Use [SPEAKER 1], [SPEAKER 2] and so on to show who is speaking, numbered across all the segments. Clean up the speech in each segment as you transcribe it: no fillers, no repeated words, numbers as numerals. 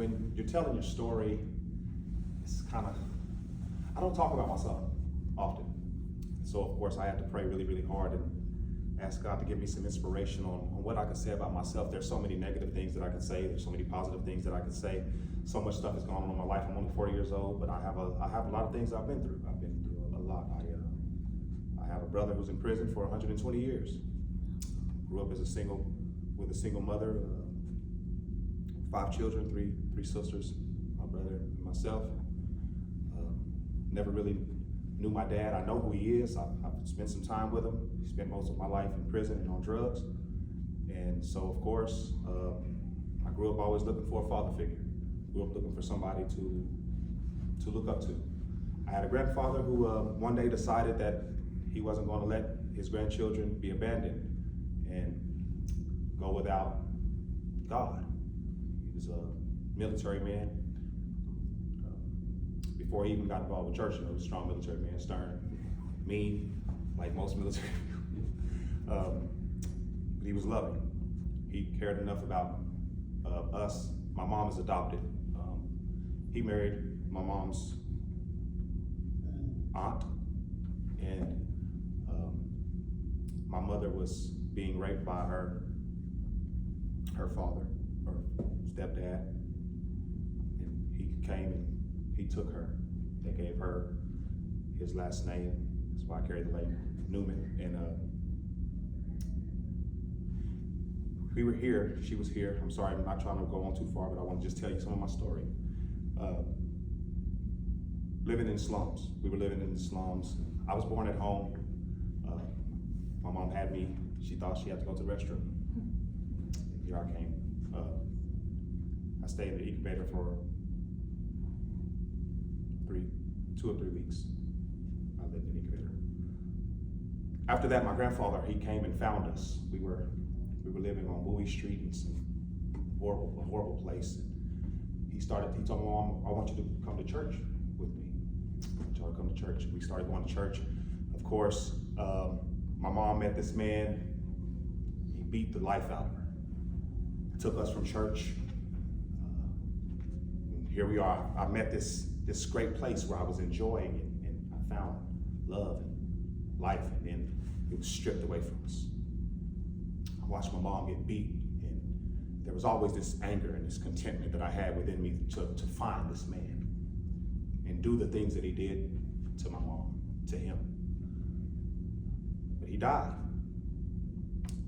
[SPEAKER 1] when you're telling your story, it's kind of, I don't talk about myself often. So of course I had to pray really, really hard and ask God to give me some inspiration on what I could say about myself. There's so many negative things that I could say. There's so many positive things that I could say. So much stuff is going on in my life. I'm only 40 years old, but I have a lot of things I've been through. I've been through a lot. I have a brother who's in prison for 120 years. Grew up with a single mother, 5 children, three sisters, my brother and myself. Never really knew my dad. I know who he is. I've spent some time with him. He spent most of my life in prison and on drugs. And so, of course, I grew up always looking for a father figure. Grew up looking for somebody to look up to. I had a grandfather who one day decided that he wasn't going to let his grandchildren be abandoned and go without God. He was a military man. Before he even got involved with church, he was a strong military man, stern, mean, like most military people. But he was loving. He cared enough about us. My mom is adopted. He married my mom's aunt, and my mother was being raped by her father, her stepdad, and he came and he took her. They gave her his last name. That's why I carry the name Newman. And we were here, she was here. I'm sorry, I'm not trying to go on too far, but I want to just tell you some of my story. Living in slums. We were living in the slums. I was born at home. My mom had me. She thought she had to go to the restroom. Here I came. I stayed in the incubator for 2 or 3 weeks. I lived in the incubator. After that, my grandfather, he came and found us. We were living on Bowie Street in some horrible place. He told my mom, I want you to come to church with me. I want y'all to come to church. We started going to church. Of course, my mom met this man. He beat the life out of her. Took us from church. Here we are. I met this great place where I was enjoying it, and I found love and life, and then it was stripped away from us. I watched my mom get beat, and there was always this anger and this contentment that I had within me to find this man and do the things that he did to my mom, to him. But he died.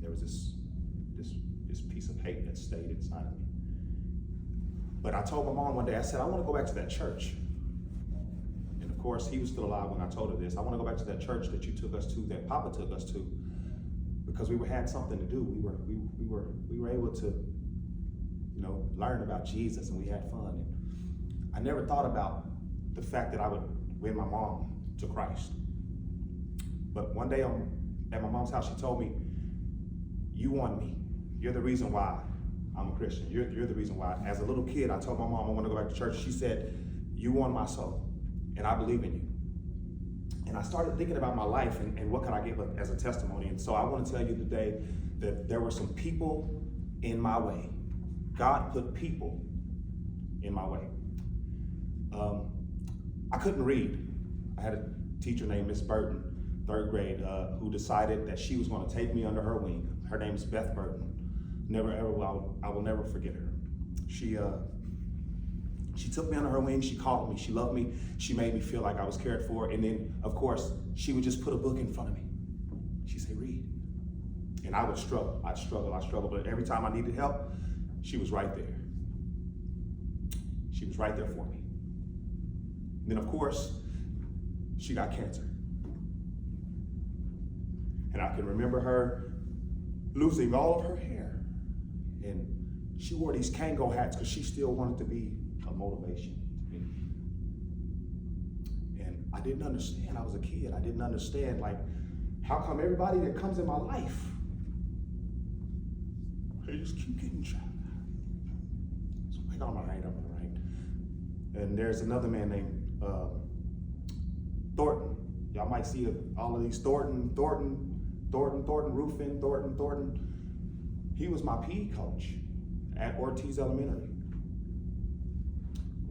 [SPEAKER 1] There was this piece of hate that stayed inside of me. But I told my mom one day, I said, I want to go back to that church. And of course, he was still alive when I told her this. I want to go back to that church that you took us to, that Papa took us to, because we had something to do. We were able to, learn about Jesus, and we had fun. And I never thought about the fact that I would win my mom to Christ. But one day at my mom's house, she told me, you won me. You're the reason why I'm a Christian. You're the reason why. As a little kid, I told my mom I want to go back to church. She said, you won my soul, and I believe in you. And I started thinking about my life and what can I give as a testimony. And so I want to tell you today that there were some people in my way. God put people in my way. I couldn't read. I had a teacher named Miss Burton, 3rd grade, who decided that she was going to take me under her wing. Her name's Beth Burton. I will never forget her. She took me under her wing. She called me. She loved me. She made me feel like I was cared for. And then, of course, she would just put a book in front of me. She'd say, read. And I would struggle. I'd struggle. But every time I needed help, she was right there. She was right there for me. And then, of course, she got cancer. And I can remember her losing all of her hair. And she wore these Kango hats because she still wanted to be a motivation to me. And I didn't understand. I was a kid. I didn't understand, like, how come everybody that comes in my life, they just keep getting shot? So I'm like, I'm all right. And there's another man named Thornton. Y'all might see all of these Thornton Roofing, Thornton. He was my PE coach at Ortiz Elementary.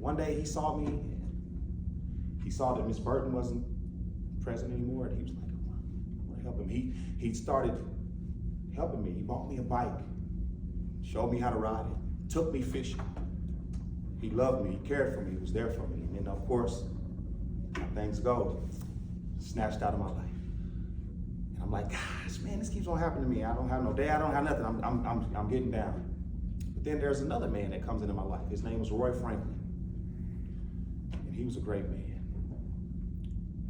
[SPEAKER 1] One day he saw me, and he saw that Miss Burton wasn't present anymore, and he was like, I want to help him. He started helping me. He bought me a bike, showed me how to ride it, took me fishing. He loved me, he cared for me, he was there for me. And then of course, how things go, snatched out of my life. And I'm like, gosh, man, this keeps on happening to me. I don't have no day, I don't have nothing, I'm getting down. But then there's another man that comes into my life. His name was Roy Franklin. And he was a great man.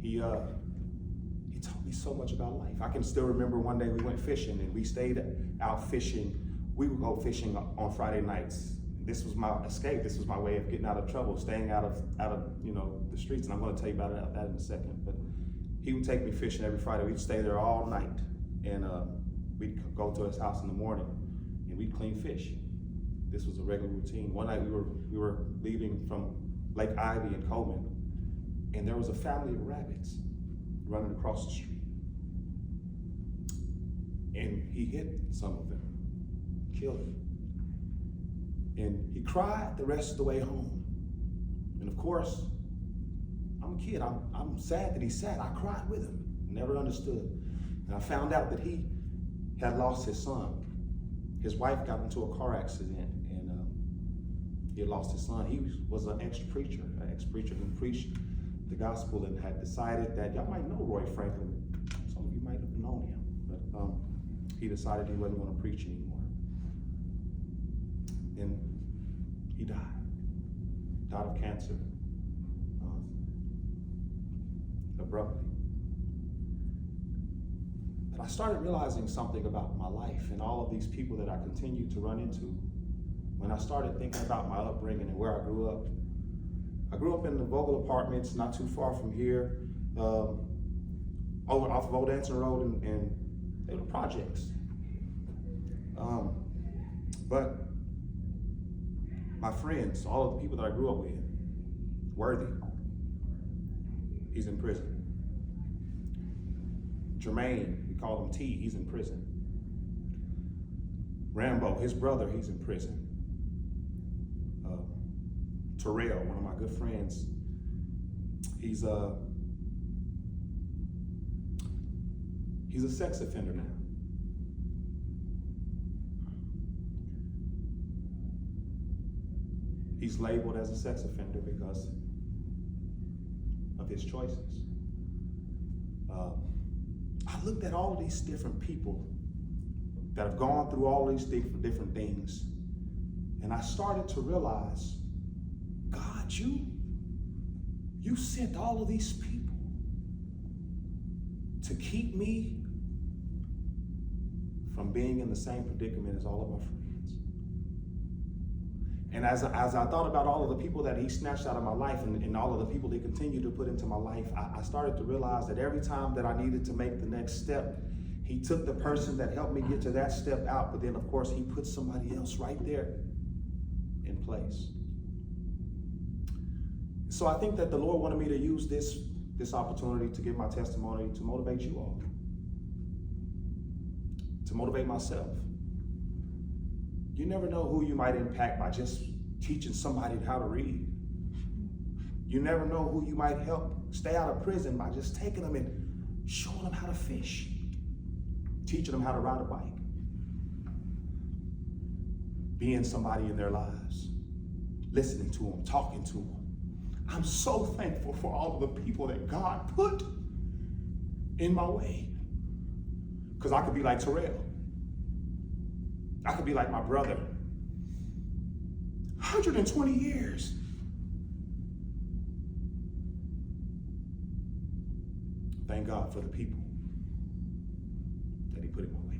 [SPEAKER 1] He taught me so much about life. I can still remember one day we went fishing, and we stayed out fishing. We would go fishing on Friday nights. This was my escape. This was my way of getting out of trouble, staying out of the streets. And I'm going to tell you about that in a second. But he would take me fishing every Friday. We'd stay there all night, and we'd go to his house in the morning, and we'd clean fish. This was a regular routine. One night we were leaving from Lake Ivy in Coleman, and there was a family of rabbits running across the street. And he hit some of them, killed them. And he cried the rest of the way home. And of course, I'm a kid, I'm sad that he's sad. I cried with him, never understood. And I found out that he had lost his son. His wife got into a car accident, and he had lost his son. He was an ex-preacher who preached the gospel and had decided that, y'all might know Roy Franklin. Some of you might have known him, but he decided he wasn't going to preach anymore. And he died of cancer, abruptly. But I started realizing something about my life and all of these people that I continued to run into when I started thinking about my upbringing and where I grew up. I grew up in the Vogel Apartments, not too far from here, over off of Old Anson Road, and they were projects. But my friends, all of the people that I grew up with, Worthy, he's in prison. Jermaine, we call him T, he's in prison. Rambo, his brother, he's in prison. Terrell, one of my good friends, he's a sex offender now. He's labeled as a sex offender because of his choices. I looked at all of these different people that have gone through all these different things, and I started to realize, God, you sent all of these people to keep me from being in the same predicament as all of my friends. And as I thought about all of the people that he snatched out of my life and all of the people they continue to put into my life, I started to realize that every time that I needed to make the next step, he took the person that helped me get to that step out, but then of course he put somebody else right there in place. So I think that the Lord wanted me to use this opportunity to give my testimony to motivate you all, to motivate myself. You never know who you might impact by just teaching somebody how to read. You never know who you might help stay out of prison by just taking them and showing them how to fish, teaching them how to ride a bike, being somebody in their lives, listening to them, talking to them. I'm so thankful for all of the people that God put in my way. Because I could be like Terrell. I could be like my brother. 120 years. Thank God for the people that he put in my way.